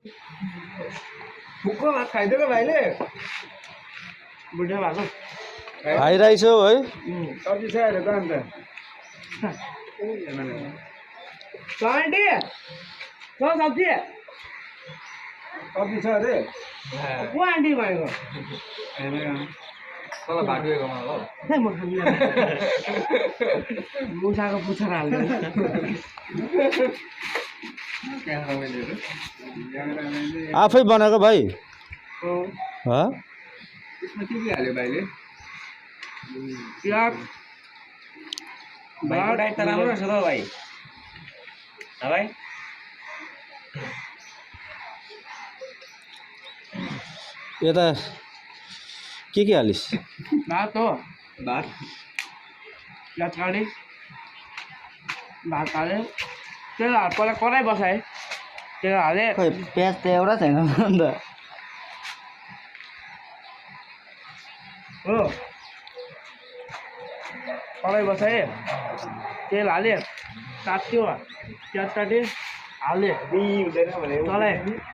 भुक्क भात खाइदिएको भाइले बुढा भएको खाइरहेछ है सब्जी छ अरे त अन्त आन्टी छ सब्जी सब्जी छ अरे को आन्टी भनेको तल भाटिएको मलाई खै म खाँदिनँ मुसाको पुच्छर हाल्दैन आफै बनाएको भाइ ह यसमा के हाल्यो भाइले प्याज भाइको डाइट त राम्रो रहेछ त भाइ भाइ यता के हालिस् भात हो भात प्याज काटेँ भात हालेँ तेल पहिला कराई बसाएँ तेल हालेँ खै प्याज त एउटा छैन अन्त हो कराई बसाएँ तेल हालेँ तात्यो प्याज काटेँ हालेँ हुँदैन भने चलाएँ